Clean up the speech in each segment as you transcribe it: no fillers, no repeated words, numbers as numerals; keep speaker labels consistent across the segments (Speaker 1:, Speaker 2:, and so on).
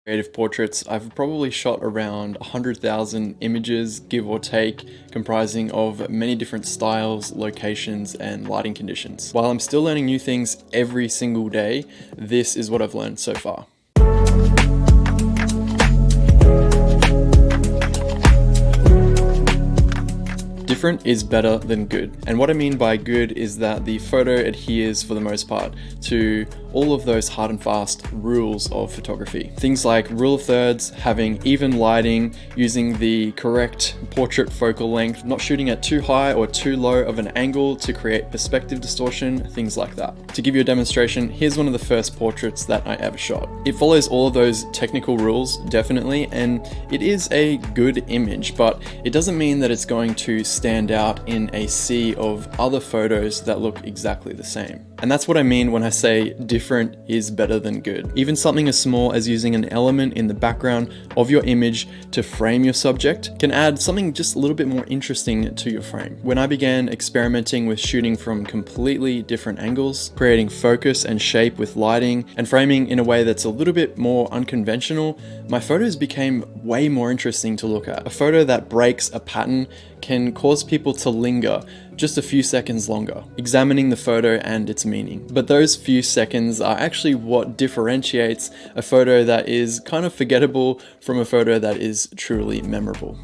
Speaker 1: Creative portraits, I've probably shot around 100,000 images, give or take, comprising of many different styles, locations, and lighting conditions. While I'm still learning new things every single day, this is what I've learned so far. Different is better than good. And what I mean by good is that the photo adheres, for the most part, to all of those hard and fast rules of photography. Things like rule of thirds, having even lighting, using the correct portrait focal length, not shooting at too high or too low of an angle to create perspective distortion, things like that. To give you a demonstration, here's one of the first portraits that I ever shot. It follows all of those technical rules, definitely, and it is a good image, but it doesn't mean that it's going to stand out in a sea of other photos that look exactly the same. And that's what I mean when I say different is better than good. Even something as small as using an element in the background of your image to frame your subject can add something just a little bit more interesting to your frame. When I began experimenting with shooting from completely different angles, creating focus and shape with lighting, and framing in a way that's a little bit more unconventional, my photos became way more interesting to look at. A photo that breaks a pattern can cause people to linger just a few seconds longer, examining the photo and its meaning. But those few seconds are actually what differentiates a photo that is kind of forgettable from a photo that is truly memorable.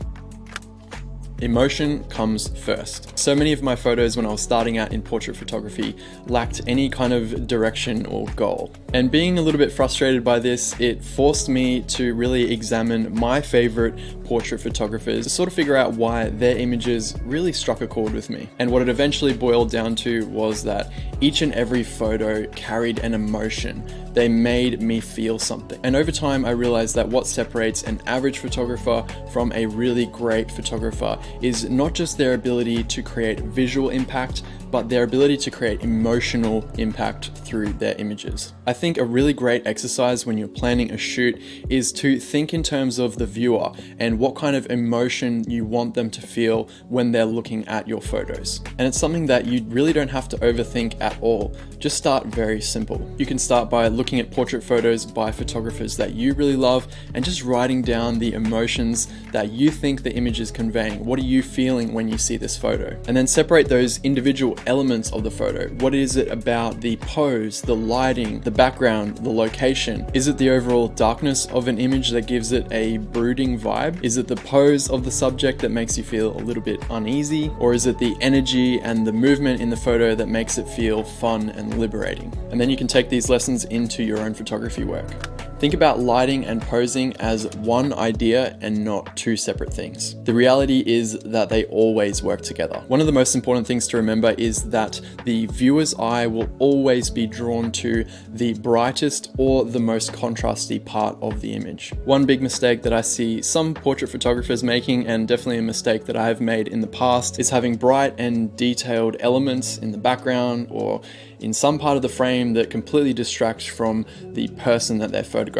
Speaker 1: Emotion comes first. So many of my photos when I was starting out in portrait photography lacked any kind of direction or goal. And being a little bit frustrated by this, it forced me to really examine my favorite portrait photographers to sort of figure out why their images really struck a chord with me. And what it eventually boiled down to was that each and every photo carried an emotion. They made me feel something. And over time, I realized that what separates an average photographer from a really great photographer is not just their ability to create visual impact, but their ability to create emotional impact through their images. I think a really great exercise when you're planning a shoot is to think in terms of the viewer and what kind of emotion you want them to feel when they're looking at your photos. And it's something that you really don't have to overthink at all. Just start very simple. You can start by looking at portrait photos by photographers that you really love and just writing down the emotions that you think the image is conveying. What are you feeling when you see this photo? And then separate those individual elements of the photo. What is it about the pose, the lighting, the background, the location? Is it the overall darkness of an image that gives it a brooding vibe? Is it the pose of the subject that makes you feel a little bit uneasy? Or is it the energy and the movement in the photo that makes it feel fun and liberating? And then you can take these lessons into your own photography work. Think about lighting and posing as one idea and not two separate things. The reality is that they always work together. One of the most important things to remember is that the viewer's eye will always be drawn to the brightest or the most contrasty part of the image. One big mistake that I see some portrait photographers making, and definitely a mistake that I have made in the past, is having bright and detailed elements in the background or in some part of the frame that completely distracts from the person that they're photographing.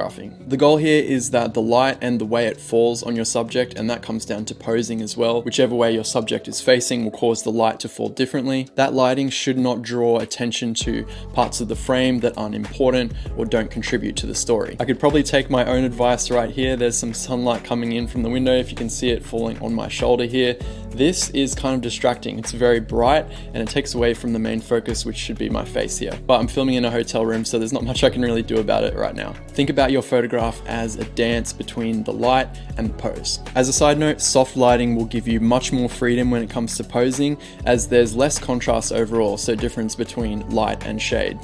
Speaker 1: The goal here is that the light and the way it falls on your subject, and that comes down to posing as well, whichever way your subject is facing will cause the light to fall differently. That lighting should not draw attention to parts of the frame that aren't important or don't contribute to the story. I could probably take my own advice right here. There's some sunlight coming in from the window, if you can see it falling on my shoulder here. This is kind of distracting. It's very bright and it takes away from the main focus, which should be my face here. But I'm filming in a hotel room, so there's not much I can really do about it right now. Think about your photograph as a dance between the light and the pose. As a side note, soft lighting will give you much more freedom when it comes to posing, as there's less contrast overall, so difference between light and shade.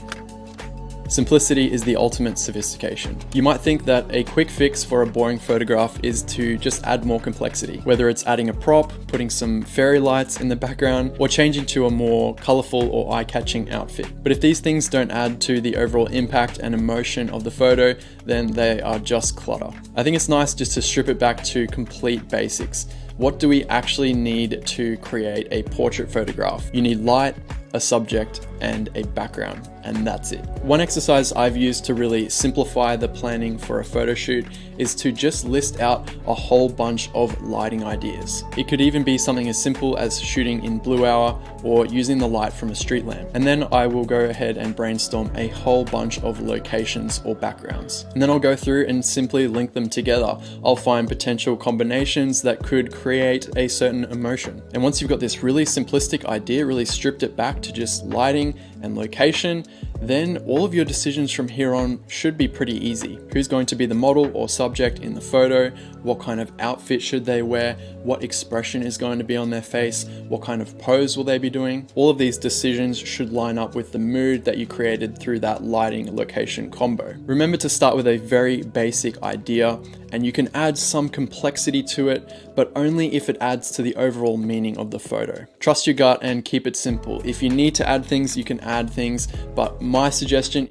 Speaker 1: Simplicity is the ultimate sophistication. You might think that a quick fix for a boring photograph is to just add more complexity, whether it's adding a prop, putting some fairy lights in the background, or changing to a more colorful or eye-catching outfit. But if these things don't add to the overall impact and emotion of the photo, then they are just clutter. I think it's nice just to strip it back to complete basics. What do we actually need to create a portrait photograph? You need light, a subject, and a background. and that's it. One exercise I've used to really simplify the planning for a photo shoot is to just list out a whole bunch of lighting ideas. It could even be something as simple as shooting in blue hour or using the light from a street lamp. And then I will go ahead and brainstorm a whole bunch of locations or backgrounds. And then I'll go through and simply link them together. I'll find potential combinations that could create a certain emotion. And once you've got this really simplistic idea, really stripped it back to just lighting and location, then all of your decisions from here on should be pretty easy. Who's going to be the model or subject in the photo? What kind of outfit should they wear? What expression is going to be on their face? What kind of pose will they be doing? All of these decisions should line up with the mood that you created through that lighting location combo. Remember to start with a very basic idea, and you can add some complexity to it, but only if it adds to the overall meaning of the photo. Trust your gut and keep it simple. If you need to add things, you can add things, but my suggestion